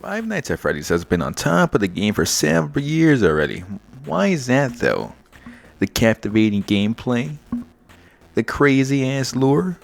Five Nights at Freddy's has been on top of the game for several years already. Why is that though? The captivating gameplay? The crazy ass lore?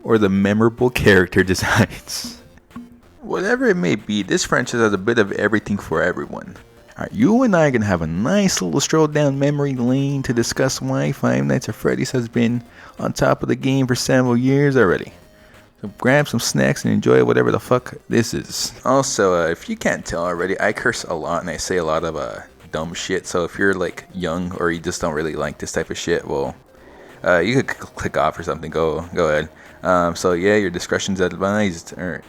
Or the memorable character designs? Whatever it may be, this franchise has a bit of everything for everyone. Alright, you and I are going to have a nice little stroll down memory lane to discuss why Five Nights at Freddy's has been on top of the game for several years already. So grab some snacks and enjoy whatever the fuck this is. Also, if you can't tell already, I curse a lot and I say a lot of dumb shit. So if you're like young or you just don't really like this type of shit, well, you could click off or something. Go ahead. So yeah, your discretion's advised. Or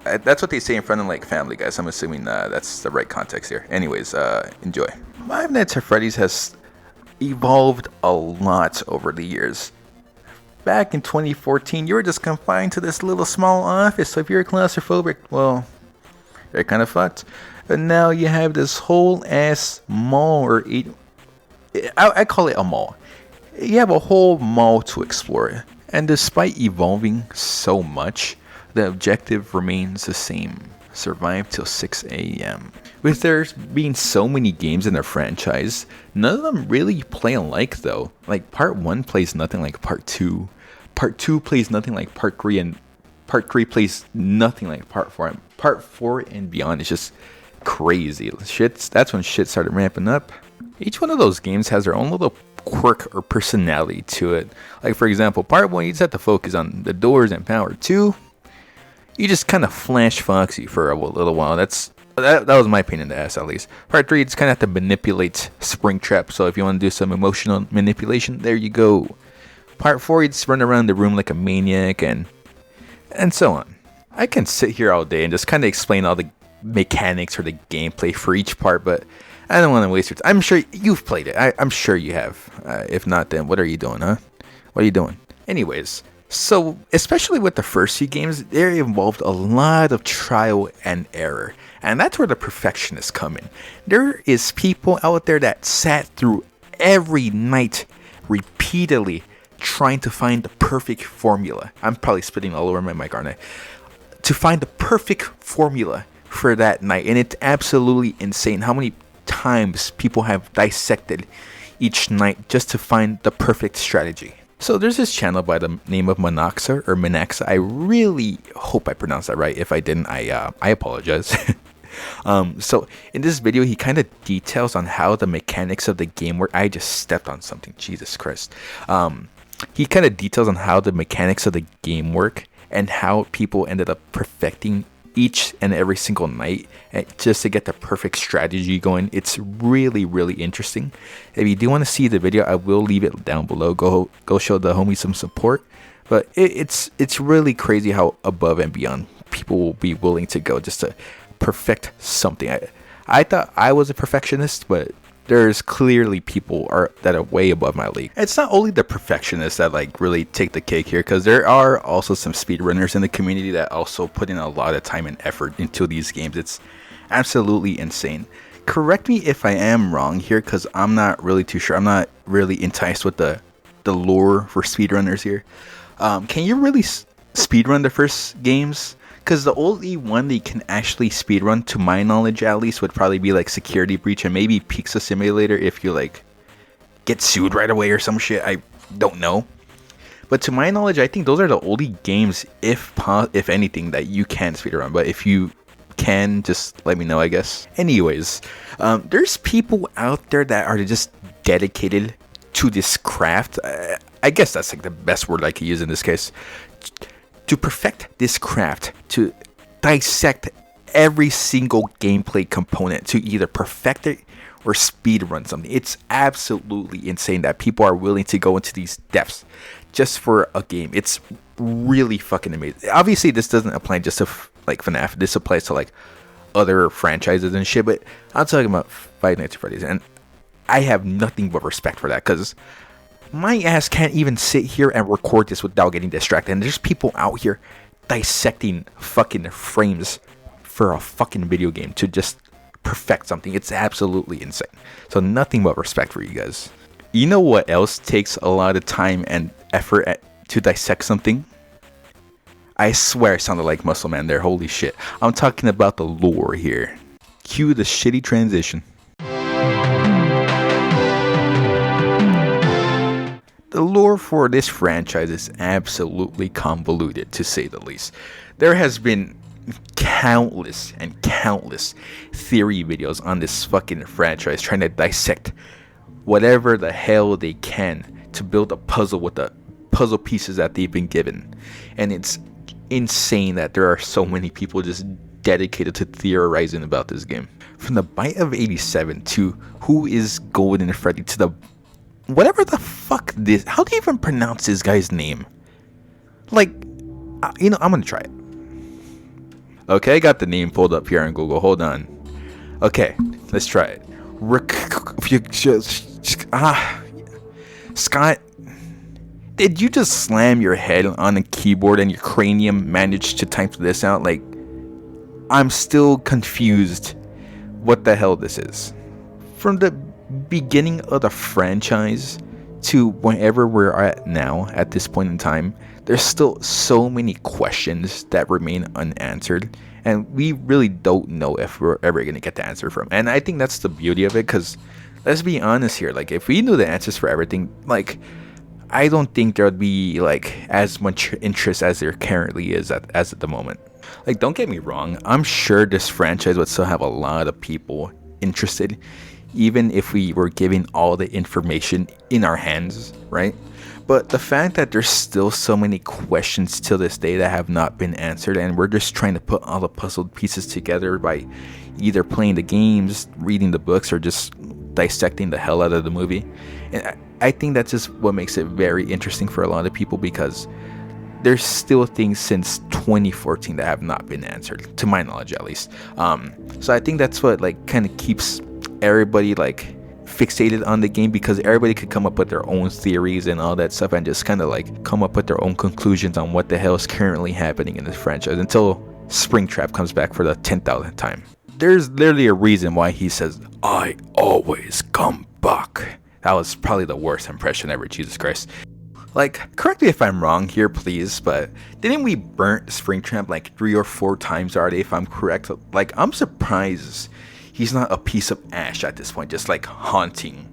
that's what they say in front of like Family Guys. I'm assuming that's the right context here. Anyways, enjoy. Five Nights at Freddy's has evolved a lot over the years. Back in 2014, you were just confined to this little small office, so if you're claustrophobic, well, you're kind of fucked. But now you have this whole ass mall, or I call it a mall. You have a whole mall to explore, and despite evolving so much, the objective remains the same. Survive till 6 a.m. With there being so many games in the franchise, none of them really play alike though. Like part 1 plays nothing like part 2. Part 2 plays nothing like part 3, and part 3 plays nothing like part 4. And part 4 and beyond is just crazy. That's when shit started ramping up. Each one of those games has their own little quirk or personality to it. Like for example, part 1 you just have to focus on the doors, and part 2 you just kind of flash foxy for a little while. That was my pain in the ass, at least. Part 3, you just kind of have to manipulate Springtrap. So if you want to do some emotional manipulation, there you go. Part 4, you just run around the room like a maniac, and so on. I can sit here all day and just kind of explain all the mechanics or the gameplay for each part, but I don't want to waste your time. I'm sure you've played it. I'm sure you have. If not, then what are you doing, huh? What are you doing? Anyways. So, especially with the first few games, they involved a lot of trial and error. And that's where the perfectionists come in. There is people out there that sat through every night repeatedly trying to find the perfect formula. I'm probably spitting all over my mic, aren't I? To find the perfect formula for that night. And it's absolutely insane how many times people have dissected each night just to find the perfect strategy. So there's this channel by the name of Minaxa. I really hope I pronounced that right. If I didn't, I apologize. So in this video, he kind of details on how the mechanics of the game work. I just stepped on something. Jesus Christ. He kind of details on how the mechanics of the game work and how people ended up perfecting each and every single night just to get the perfect strategy going. It's really, really interesting. If you do want to see the video, I will leave it down below. Go show the homie some support. But it's really crazy how above and beyond people will be willing to go just to perfect something. I thought I was a perfectionist, but there's clearly people that are way above my league. It's not only the perfectionists that like really take the cake here, because there are also some speedrunners in the community that also put in a lot of time and effort into these games. It's absolutely insane. Correct me if I am wrong here, because I'm not really too sure. I'm not really enticed with the lore for speedrunners here. Can you really speedrun the first games? Because the only one that you can actually speedrun, to my knowledge at least, would probably be like Security Breach and maybe Pizza Simulator if you like get sued right away or some shit. I don't know. But to my knowledge, I think those are the only games, if anything, that you can speedrun. But if you can, just let me know, I guess. Anyways, there's people out there that are just dedicated to this craft. I guess that's like the best word I could use in this case. To perfect this craft, to dissect every single gameplay component, to either perfect it or speedrun something. It's absolutely insane that people are willing to go into these depths just for a game. It's really fucking amazing. Obviously, this doesn't apply just to like FNAF. This applies to like other franchises and shit, but I'm talking about Five Nights at Freddy's, and I have nothing but respect for that, because my ass can't even sit here and record this without getting distracted. And there's people out here dissecting fucking frames for a fucking video game to just perfect something. It's absolutely insane. So nothing but respect for you guys. You know what else takes a lot of time and effort to dissect something? I swear I sounded like Muscle Man there, holy shit. I'm talking about the lore here. Cue the shitty transition. The lore for this franchise is absolutely convoluted, to say the least. There has been countless and countless theory videos on this fucking franchise trying to dissect whatever the hell they can to build a puzzle with the puzzle pieces that they've been given. And it's insane that there are so many people just dedicated to theorizing about this game. From the Bite of 87 to Who is Golden Freddy to the whatever the fuck this, how do you even pronounce this guy's name? Like, I'm gonna try it. Okay, I got the name pulled up here on Google, hold on. Okay, let's try it. Scott, did you just slam your head on a keyboard and your cranium managed to type this out? Like, I'm still confused what the hell this is. From the beginning of the franchise to wherever we're at now, at this point in time, there's still so many questions that remain unanswered, and we really don't know if we're ever going to get the answer from. And I think that's the beauty of it, because let's be honest here, like, if we knew the answers for everything, like, I don't think there would be like as much interest as there currently is at the moment. Like, don't get me wrong, I'm sure this franchise would still have a lot of people interested, even if we were giving all the information in our hands, right? But the fact that there's still so many questions till this day that have not been answered, and we're just trying to put all the puzzle pieces together by either playing the games, reading the books, or just dissecting the hell out of the movie. And I think that's just what makes it very interesting for a lot of people, because there's still things since 2014 that have not been answered, to my knowledge at least. So I think that's what like kind of keeps everybody like fixated on the game, because everybody could come up with their own theories and all that stuff and just kind of like come up with their own conclusions on what the hell is currently happening in this franchise until Springtrap comes back for the 10,000th time. There's literally a reason why he says, "I always come back." That was probably the worst impression ever, Jesus Christ. Like, correct me if I'm wrong here, please, but didn't we burn Springtrap like 3 or 4 times already, if I'm correct? Like, I'm surprised he's not a piece of ash at this point, just like haunting,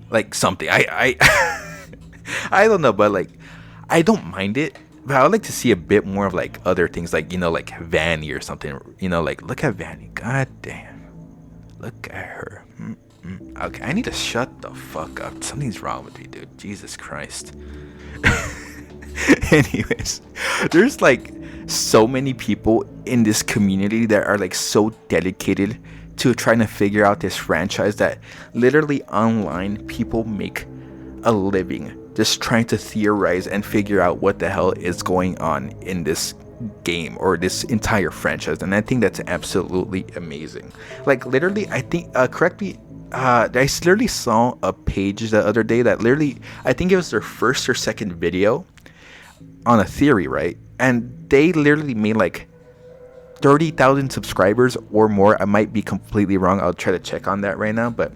like something. I don't know, but like, I don't mind it, but I would like to see a bit more of like other things, like, like Vanny or something, like, look at Vanny, god damn, look at her. Okay, I need to shut the fuck up, something's wrong with me, dude, Jesus Christ. Anyways, there's like so many people in this community that are like so dedicated to trying to figure out this franchise that literally online people make a living just trying to theorize and figure out what the hell is going on in this game or this entire franchise. And I think that's absolutely amazing. Like, literally, I think correct me, I literally saw a page the other day that literally, I think it was their first or second video on a theory, right? And they literally made like 30,000 subscribers or more. I might be completely wrong. I'll try to check on that right now. But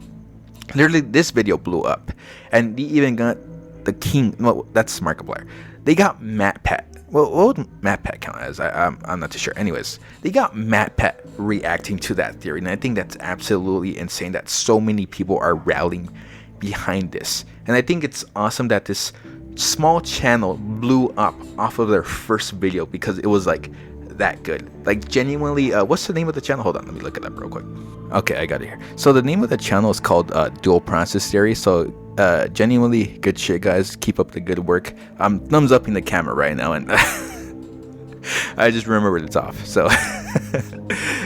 literally, this video blew up, and they even got the king. Well, that's Markiplier. They got MatPat. Well, what would MatPat count as? I'm not too sure. Anyways, they got MatPat reacting to that theory, and I think that's absolutely insane that so many people are rallying behind this. And I think it's awesome that this small channel blew up off of their first video, because it was like that good. Like, genuinely, what's the name of the channel? Hold on, let me look it up real quick. Okay, I got it here. So the name of the channel is called Dual Process Theory. So genuinely good shit, guys. Keep up the good work. I'm thumbs up in the camera right now, and I just remembered it's off. So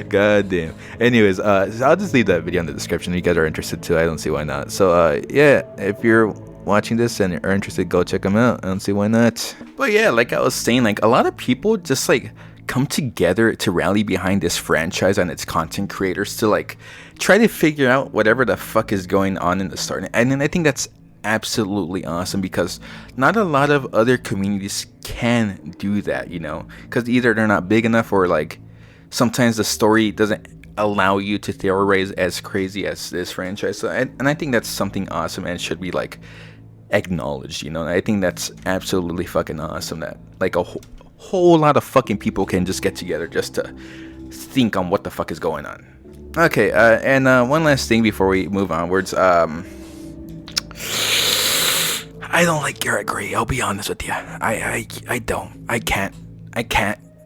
god damn. Anyways, so I'll just leave that video in the description if you guys are interested too. I don't see why not. So yeah, if you're watching this and are interested, go check them out. I don't see why not. But yeah, like I was saying, like, a lot of people just like come together to rally behind this franchise and its content creators to like try to figure out whatever the fuck is going on in the start. And then I think that's absolutely awesome, because not a lot of other communities can do that, because either they're not big enough, or like sometimes the story doesn't allow you to theorize as crazy as this franchise. So, and I think that's something awesome and should be like acknowledged, and I think that's absolutely fucking awesome that like a whole lot of fucking people can just get together just to think on what the fuck is going on. Okay, and one last thing before we move onwards. I don't like Gregory. I'll be honest with you. I don't. I can't.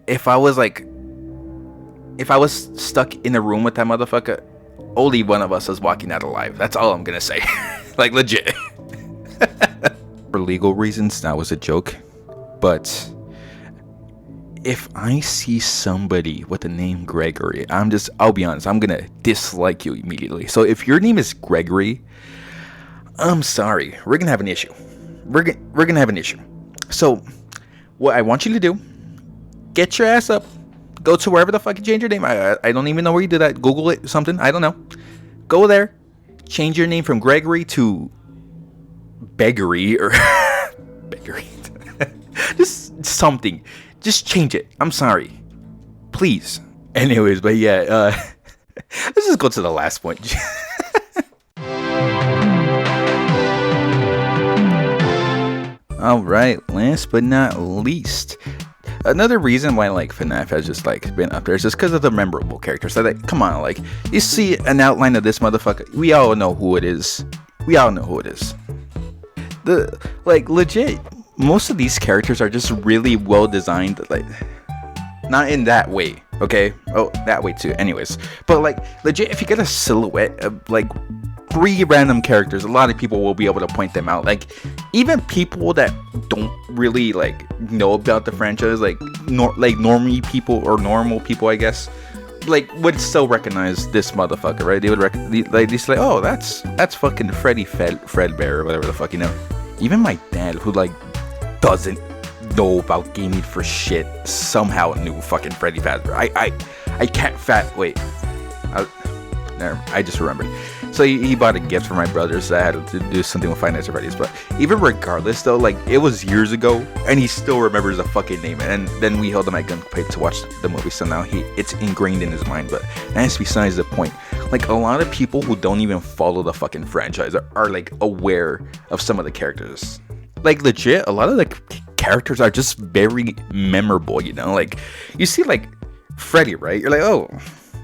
If I was stuck in a room with that motherfucker, only one of us is walking out alive. That's all I'm gonna say. Like, legit. For legal reasons, that was a joke. But if I see somebody with the name Gregory, I'll be honest, I'm gonna dislike you immediately. So if your name is Gregory, I'm sorry, we're gonna have an issue. We're gonna have an issue. So what I want you to do, get your ass up, go to wherever the fuck you change your name. I don't even know where you did that. Google it, something, I don't know. Go there, change your name from Gregory to Beggery or Beggery. Just something. Just change it. I'm sorry. Please. Anyways, but yeah, let's just go to the last point. Alright, last but not least. Another reason why like FNAF has just like been up there is just because of the memorable characters. So like, come on, like you see an outline of this motherfucker, we all know who it is. The like legit, most of these characters are just really well designed, like not in that way, okay? Oh, that way too. Anyways, but like legit, if you get a silhouette of like 3 random characters, a lot of people will be able to point them out. Like even people that don't really like know about the franchise, like normal people, I guess, like would still recognize this motherfucker, right? They would they say, oh, that's fucking Freddy Fredbear or whatever the fuck, you know. Even my dad, who like doesn't know about gaming for shit, somehow knew fucking Freddy Fazbear. I can't wait. I just remembered. So he bought a gift for my brothers that had to do something with Five Nights at Freddy's. But even regardless though, like it was years ago and he still remembers the fucking name. And then we held him at gunpoint to watch the movie, so now it's ingrained in his mind. But that's besides the point. Like a lot of people who don't even follow the fucking franchise are like aware of some of the characters. Like legit, a lot of the characters are just very memorable, you know? Like you see like Freddy, right? You're like, oh,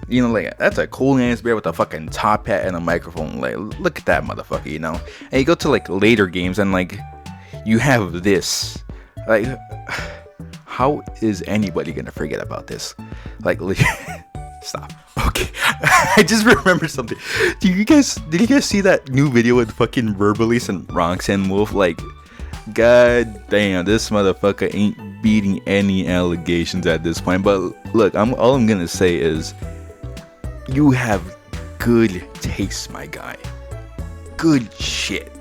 you know, like that's a cool ass bear with a fucking top hat and a microphone. Like, look at that motherfucker, you know? And you go to like later games and like you have this. Like, how is anybody gonna forget about this? Like, stop. Okay, I just remembered something. Did you guys see that new video with fucking Verbalist and Roxanne Wolf? Like, god damn, this motherfucker ain't beating any allegations at this point. But look, all I'm gonna say is, you have good taste, my guy. Good shit.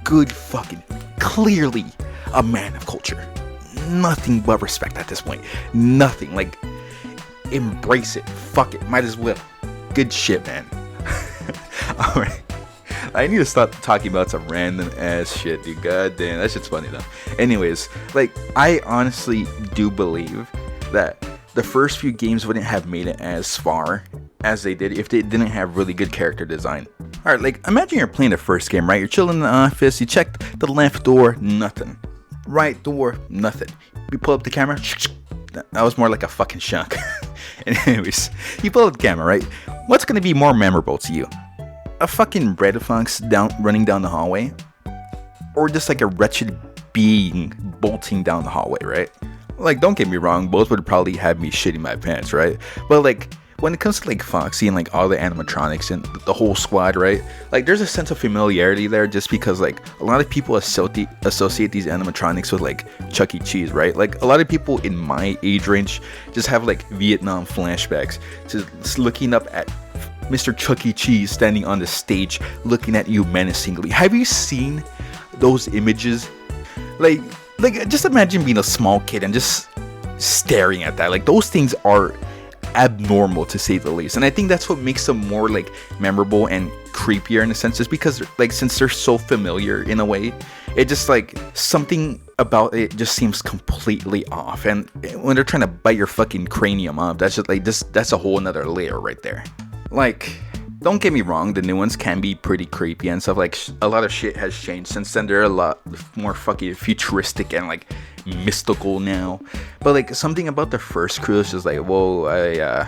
Good fucking, clearly a man of culture. Nothing but respect at this point. Nothing. Like, embrace it. Fuck it. Might as well. Good shit, man. Alright. I need to stop talking about some random ass shit, dude. God damn, that shit's funny though. Anyways, like, I honestly do believe that the first few games wouldn't have made it as far as they did if they didn't have really good character design. Alright, like, imagine you're playing the first game, right? You're chilling in the office, you check the left door, nothing. Right door, nothing. You pull up the camera, that was more like a fucking shock. Anyways, you pull up the camera, right? What's gonna be more memorable to you? A fucking red fox running down the hallway? Or just like a wretched being bolting down the hallway, right? Like, don't get me wrong, both would probably have me shitting my pants, right? But like, when it comes to like Foxy and like all the animatronics and the whole squad, right? Like, there's a sense of familiarity there just because like a lot of people associate these animatronics with like Chuck E. Cheese, right? Like a lot of people in my age range just have like Vietnam flashbacks, just looking up at Mr. Chuck E. Cheese standing on the stage looking at you menacingly. Have you seen those images? Like just imagine being a small kid and just staring at that. Like, those things are abnormal to say the least, and I think that's what makes them more like memorable and creepier in a sense, just because like since they're so familiar in a way, it just like something about it just seems completely off. And when they're trying to bite your fucking cranium off, that's just like that's a whole another layer right there. Like, don't get me wrong, the new ones can be pretty creepy and stuff. Like, a lot of shit has changed since then. They're a lot more fucking futuristic and like mystical now. But like something about the first crew is just like, whoa,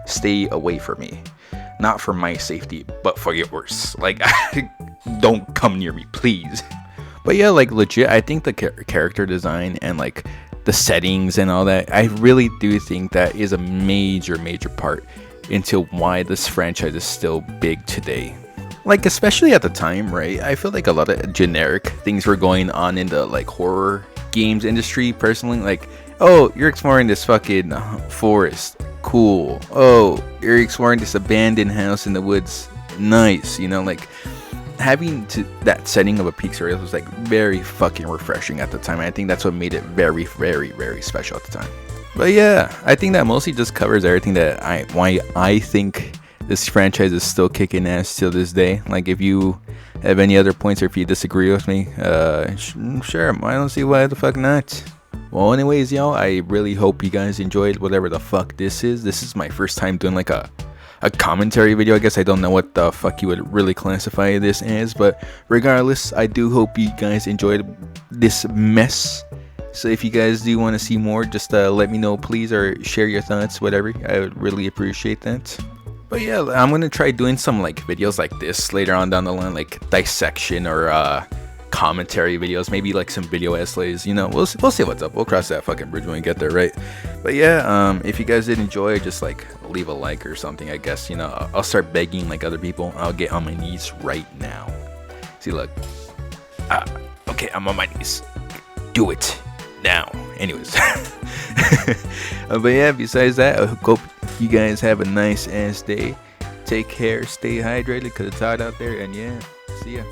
stay away from me. Not for my safety, but for yours. Like, don't come near me, please. But yeah, like legit, I think the character design and like the settings and all that, I really do think that is a major part into why this franchise is still big today. Like, especially at the time, right? I feel like a lot of generic things were going on in the like horror games industry personally. Like, oh, you're exploring this fucking forest, cool. Oh, you're exploring this abandoned house in the woods, nice. You know, like having that setting of a pizzeria was like very fucking refreshing at the time. I think that's what made it very special at the time. But yeah, I think that mostly just covers everything that why I think this franchise is still kicking ass till this day. Like, if you have any other points or if you disagree with me, sure, I don't see why the fuck not. Well, anyways, y'all, I really hope you guys enjoyed whatever the fuck this is. This is my first time doing like a commentary video. I guess I don't know what the fuck you would really classify this as, but regardless, I do hope you guys enjoyed this mess. So if you guys do want to see more, just let me know, please, or share your thoughts, whatever. I would really appreciate that. But yeah, I'm gonna try doing some like videos like this later on down the line, like dissection or commentary videos, maybe like some video essays. You know, we'll see what's up. We'll cross that fucking bridge when we get there, right? But yeah, if you guys did enjoy, just like leave a like or something. I guess, you know, I'll start begging like other people. I'll get on my knees right now. See, look. Okay, I'm on my knees. Do it now. Anyways. But yeah, besides that, I hope you guys have a nice ass day. Take care, stay hydrated because it's hot out there, and yeah, see ya.